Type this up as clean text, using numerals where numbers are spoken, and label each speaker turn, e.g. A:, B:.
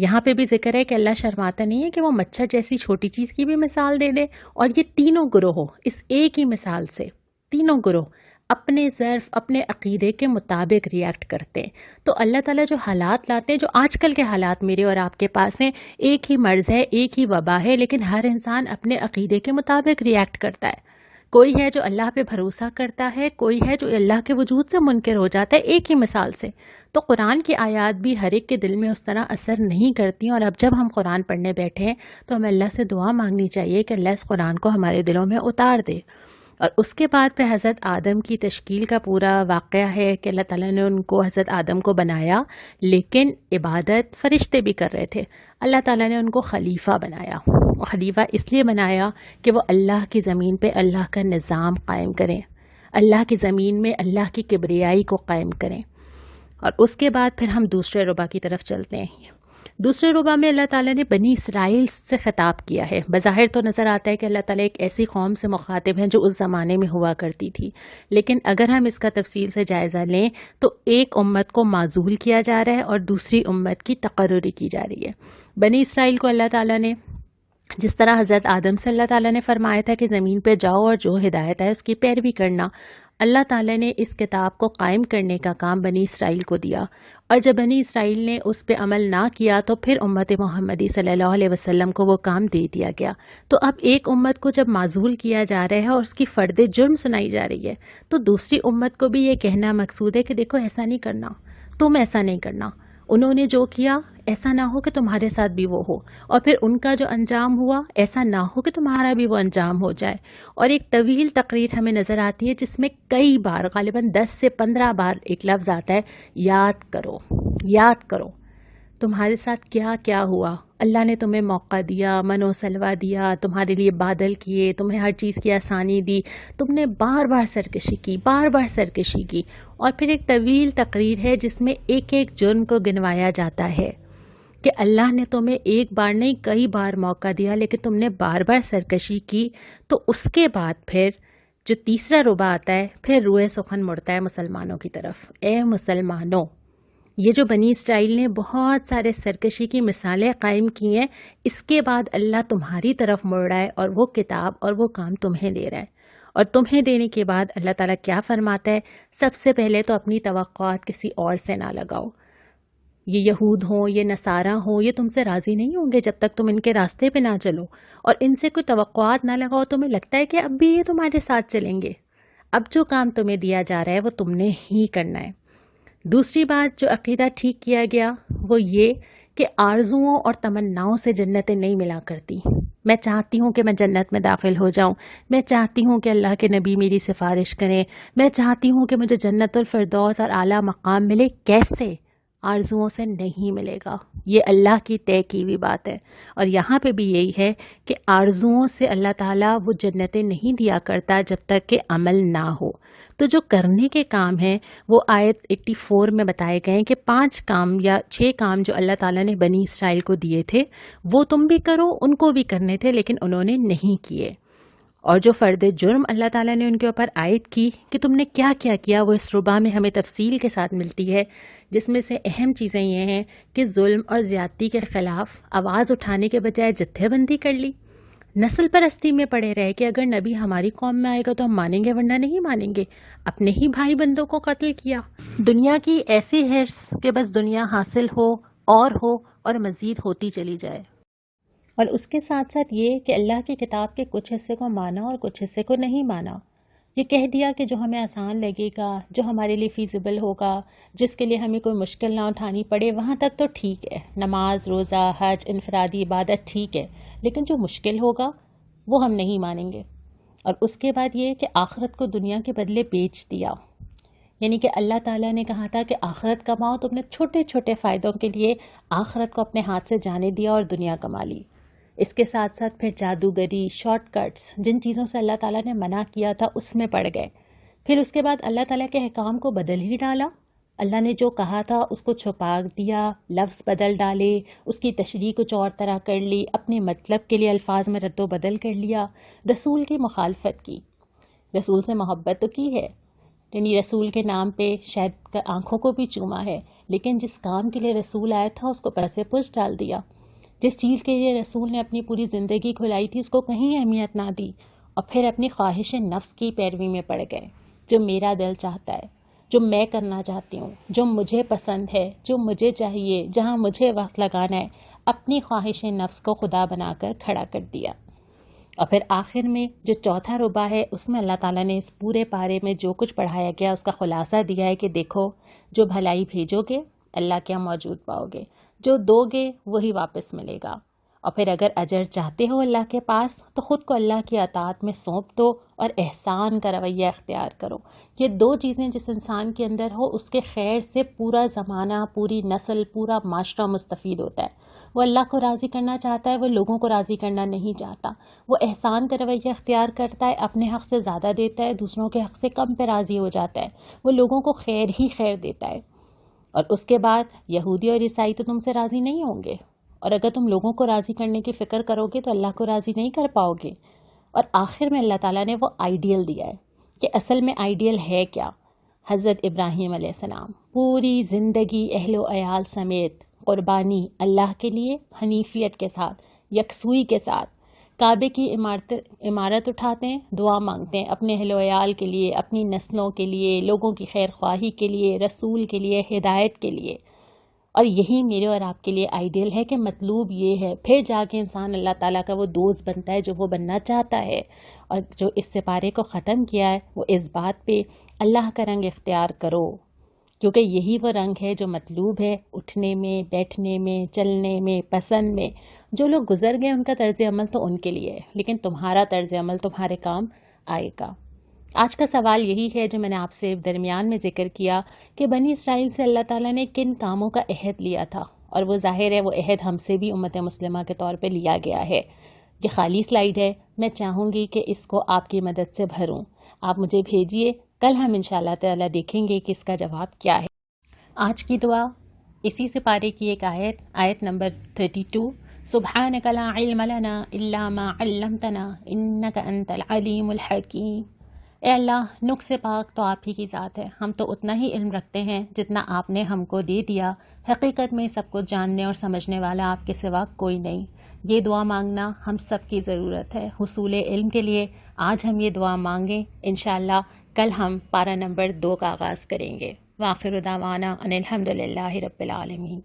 A: یہاں پہ بھی ذکر ہے کہ اللہ شرماتا نہیں ہے کہ وہ مچھر جیسی چھوٹی چیز کی بھی مثال دے دے، اور یہ تینوں گروہ اس ایک ہی مثال سے، تینوں گروہ اپنے ظرف اپنے عقیدے کے مطابق ریئیکٹ کرتے ہیں۔ تو اللہ تعالیٰ جو حالات لاتے ہیں، جو آج کل کے حالات میرے اور آپ کے پاس ہیں، ایک ہی مرض ہے، ایک ہی وبا ہے، لیکن ہر انسان اپنے عقیدے کے مطابق ریئیکٹ کرتا ہے۔ کوئی ہے جو اللہ پہ بھروسہ کرتا ہے، کوئی ہے جو اللہ کے وجود سے منکر ہو جاتا ہے، ایک ہی مثال سے۔ تو قرآن کی آیات بھی ہر ایک کے دل میں اس طرح اثر نہیں کرتی، اور اب جب ہم قرآن پڑھنے بیٹھے ہیں تو ہمیں اللہ سے دعا مانگنی چاہیے کہ اللہ اس قرآن کو ہمارے دلوں میں اتار دے۔ اور اس کے بعد پھر حضرت آدم کی تشکیل کا پورا واقعہ ہے کہ اللہ تعالیٰ نے ان کو، حضرت آدم کو بنایا، لیکن عبادت فرشتے بھی کر رہے تھے۔ اللہ تعالیٰ نے ان کو خلیفہ بنایا، اور خلیفہ اس لیے بنایا کہ وہ اللہ کی زمین پہ اللہ کا نظام قائم کریں، اللہ کی زمین میں اللہ کی کبریائی کو قائم کریں۔ اور اس کے بعد پھر ہم دوسرے ربع کی طرف چلتے ہیں۔ دوسرے ربع میں اللہ تعالیٰ نے بنی اسرائیل سے خطاب کیا ہے۔ بظاہر تو نظر آتا ہے کہ اللہ تعالیٰ ایک ایسی قوم سے مخاطب ہیں جو اس زمانے میں ہوا کرتی تھی، لیکن اگر ہم اس کا تفصیل سے جائزہ لیں تو ایک امت کو معزول کیا جا رہا ہے اور دوسری امت کی تقرری کی جا رہی ہے۔ بنی اسرائیل کو اللہ تعالیٰ نے، جس طرح حضرت آدم سے اللہ تعالیٰ نے فرمایا تھا کہ زمین پہ جاؤ اور جو ہدایت ہے اس کی پیروی کرنا، اللہ تعالیٰ نے اس کتاب کو قائم کرنے کا کام بنی اسرائیل کو دیا، اور جب بنی اسرائیل نے اس پہ عمل نہ کیا تو پھر امت محمدی صلی اللہ علیہ وسلم کو وہ کام دے دیا گیا۔ تو اب ایک امت کو جب معزول کیا جا رہا ہے اور اس کی فرد جرم سنائی جا رہی ہے، تو دوسری امت کو بھی یہ کہنا مقصود ہے کہ دیکھو ایسا نہیں کرنا، تم ایسا نہیں کرنا، انہوں نے جو کیا ایسا نہ ہو کہ تمہارے ساتھ بھی وہ ہو، اور پھر ان کا جو انجام ہوا ایسا نہ ہو کہ تمہارا بھی وہ انجام ہو جائے۔ اور ایک طویل تقریر ہمیں نظر آتی ہے جس میں کئی بار، غالباً 10 سے 15 بار ایک لفظ آتا ہے، یاد کرو، یاد کرو تمہارے ساتھ کیا کیا ہوا۔ اللہ نے تمہیں موقع دیا، من و سلوہ دیا، تمہارے لیے بادل کیے، تمہیں ہر چیز کی آسانی دی، تم نے بار بار سرکشی کی، بار بار سرکشی کی۔ اور پھر ایک طویل تقریر ہے جس میں ایک ایک جرم کو گنوایا جاتا ہے کہ اللہ نے تمہیں ایک بار نہیں کئی بار موقع دیا، لیکن تم نے بار بار سرکشی کی۔ تو اس کے بعد پھر جو تیسرا ربع آتا ہے، پھر روئے سخن مڑتا ہے مسلمانوں کی طرف۔ اے مسلمانوں، یہ جو بنی اسرائیل نے بہت سارے سرکشی کی مثالیں قائم کی ہیں، اس کے بعد اللہ تمہاری طرف مڑ رہا ہے اور وہ کتاب اور وہ کام تمہیں دے رہا ہے۔ اور تمہیں دینے کے بعد اللہ تعالیٰ کیا فرماتا ہے؟ سب سے پہلے تو اپنی توقعات کسی اور سے نہ لگاؤ۔ یہ یہود ہوں، یہ نصارہ ہوں، یہ تم سے راضی نہیں ہوں گے جب تک تم ان کے راستے پہ نہ چلو، اور ان سے کوئی توقعات نہ لگاؤ۔ تمہیں لگتا ہے کہ اب بھی یہ تمہارے ساتھ چلیں گے، اب جو کام تمہیں دیا جا رہا ہے وہ تم نے ہی کرنا ہے۔ دوسری بات جو عقیدہ ٹھیک کیا گیا وہ یہ کہ آرزوؤں اور تمناؤں سے جنتیں نہیں ملا کرتی۔ میں چاہتی ہوں کہ میں جنت میں داخل ہو جاؤں، میں چاہتی ہوں کہ اللہ کے نبی میری سفارش کریں، میں چاہتی ہوں کہ مجھے جنت الفردوس اور اعلیٰ مقام ملے۔ کیسے؟ آرزوؤں سے نہیں ملے گا، یہ اللہ کی طے کی ہوئی بات ہے۔ اور یہاں پہ بھی یہی ہے کہ آرزوؤں سے اللہ تعالیٰ وہ جنتیں نہیں دیا کرتا جب تک کہ عمل نہ ہو۔ تو جو کرنے کے کام ہیں وہ آیت 84 میں بتائے گئے ہیں کہ 5 کام یا 6 کام جو اللہ تعالیٰ نے بنی اسرائیل کو دیے تھے وہ تم بھی کرو، ان کو بھی کرنے تھے لیکن انہوں نے نہیں کیے۔ اور جو فرد جرم اللہ تعالیٰ نے ان کے اوپر عائد کی کہ تم نے کیا کیا کیا، وہ اس ربع میں ہمیں تفصیل کے ساتھ ملتی ہے، جس میں سے اہم چیزیں یہ ہیں کہ ظلم اور زیادتی کے خلاف آواز اٹھانے کے بجائے جتھے بندی کر لی، نسل پرستی میں پڑے رہے کہ اگر نبی ہماری قوم میں آئے گا تو ہم مانیں گے ورنہ نہیں مانیں گے، اپنے ہی بھائی بندوں کو قتل کیا۔ دنیا کی ایسی ہرس کہ بس دنیا حاصل ہو اور مزید ہوتی چلی جائے، اور اس کے ساتھ ساتھ یہ کہ اللہ کی کتاب کے کچھ حصے کو مانا اور کچھ حصے کو نہیں مانا۔ یہ کہہ دیا کہ جو ہمیں آسان لگے گا، جو ہمارے لیے فیزیبل ہوگا، جس کے لیے ہمیں کوئی مشکل نہ اٹھانی پڑے، وہاں تک تو ٹھیک ہے، نماز، روزہ، حج، انفرادی عبادت ٹھیک ہے، لیکن جو مشکل ہوگا وہ ہم نہیں مانیں گے۔ اور اس کے بعد یہ کہ آخرت کو دنیا کے بدلے بیچ دیا، یعنی کہ اللہ تعالیٰ نے کہا تھا کہ آخرت کماؤ، تو اپنے چھوٹے چھوٹے فائدوں کے لیے آخرت کو اپنے ہاتھ سے جانے دیا اور دنیا کما لی۔ اس کے ساتھ ساتھ پھر جادوگری، شارٹ کٹس، جن چیزوں سے اللہ تعالیٰ نے منع کیا تھا اس میں پڑ گئے۔ پھر اس کے بعد اللہ تعالیٰ کے احکام کو بدل ہی ڈالا، اللہ نے جو کہا تھا اس کو چھپا دیا، لفظ بدل ڈالے، اس کی تشریح کچھ اور طرح کر لی، اپنے مطلب کے لیے الفاظ میں رد و بدل کر لیا، رسول کی مخالفت کی۔ رسول سے محبت تو کی ہے، یعنی رسول کے نام پہ شاید آنکھوں کو بھی چوما ہے، لیکن جس کام کے لیے رسول آیا تھا اس کو پیسے پوچھ ڈال دیا. جس چیز کے لیے رسول نے اپنی پوری زندگی کھلائی تھی اس کو کہیں اہمیت نہ دی، اور پھر اپنی خواہش نفس کی پیروی میں پڑ گئے. جو میرا دل چاہتا ہے، جو میں کرنا چاہتی ہوں، جو مجھے پسند ہے، جو مجھے چاہیے، جہاں مجھے وقت لگانا ہے، اپنی خواہش نفس کو خدا بنا کر کھڑا کر دیا. اور پھر آخر میں جو چوتھا ربع ہے اس میں اللہ تعالیٰ نے اس پورے پارے میں جو کچھ پڑھایا گیا اس کا خلاصہ دیا ہے کہ دیکھو، جو بھلائی بھیجو گے اللہ کیا موجود پاؤ گے، جو دو گے وہی واپس ملے گا. اور پھر اگر اجر چاہتے ہو اللہ کے پاس تو خود کو اللہ کی اطاعت میں سونپ دو اور احسان کا رویہ اختیار کرو. یہ دو چیزیں جس انسان کے اندر ہو اس کے خیر سے پورا زمانہ، پوری نسل، پورا معاشرہ مستفید ہوتا ہے. وہ اللہ کو راضی کرنا چاہتا ہے، وہ لوگوں کو راضی کرنا نہیں چاہتا. وہ احسان کا رویہ اختیار کرتا ہے، اپنے حق سے زیادہ دیتا ہے، دوسروں کے حق سے کم پہ راضی ہو جاتا ہے. وہ لوگوں کو خیر ہی خیر دیتا ہے. اور اس کے بعد یہودی اور عیسائی تو تم سے راضی نہیں ہوں گے، اور اگر تم لوگوں کو راضی کرنے کی فکر کرو گے تو اللہ کو راضی نہیں کر پاؤ گے. اور آخر میں اللہ تعالیٰ نے وہ آئیڈیل دیا ہے کہ اصل میں آئیڈیل ہے کیا. حضرت ابراہیم علیہ السلام پوری زندگی اہل و عیال سمیت قربانی اللہ کے لیے حنیفیت کے ساتھ، یکسوئی کے ساتھ کعبے کی عمارت اٹھاتے ہیں، دعا مانگتے ہیں اپنے اہل و عیال کے لیے، اپنی نسلوں کے لیے، لوگوں کی خیر خواہی کے لیے، رسول کے لیے، ہدایت کے لیے. اور یہی میرے اور آپ کے لیے آئیڈیل ہے کہ مطلوب یہ ہے، پھر جا کے انسان اللہ تعالیٰ کا وہ دوست بنتا ہے جو وہ بننا چاہتا ہے. اور جو اس سپارے کو ختم کیا ہے وہ اس بات پہ اللہ کا رنگ اختیار کرو، کیونکہ یہی وہ رنگ ہے جو مطلوب ہے اٹھنے میں، بیٹھنے میں، چلنے میں، پسند میں. جو لوگ گزر گئے ان کا طرز عمل تو ان کے لیے ہے، لیکن تمہارا طرز عمل تمہارے کام آئے گا. آج کا سوال یہی ہے جو میں نے آپ سے درمیان میں ذکر کیا کہ بنی اسرائیل سے اللہ تعالیٰ نے کن کاموں کا عہد لیا تھا، اور وہ ظاہر ہے وہ عہد ہم سے بھی امت مسلمہ کے طور پہ لیا گیا ہے. یہ خالی سلائیڈ ہے، میں چاہوں گی کہ اس کو آپ کی مدد سے بھروں. آپ مجھے بھیجئے، کل ہم انشاءاللہ تعالیٰ دیکھیں گے کہ اس کا جواب کیا ہے. آج کی دعا اسی سپارے کی ایک آیت نمبر 32. سبحانک لا علم لنا الا ما علمتنا انک انت العلیم الحکیم. اے اللہ، نقص پاک تو آپ ہی کی ذات ہے، ہم تو اتنا ہی علم رکھتے ہیں جتنا آپ نے ہم کو دے دیا. حقیقت میں سب کو جاننے اور سمجھنے والا آپ کے سوا کوئی نہیں. یہ دعا مانگنا ہم سب کی ضرورت ہے حصول علم کے لیے. آج ہم یہ دعا مانگیں، انشاءاللہ کل ہم پارہ نمبر 2 کا آغاز کریں گے. وآخر دعوانا ان الحمدللہ رب العالمین.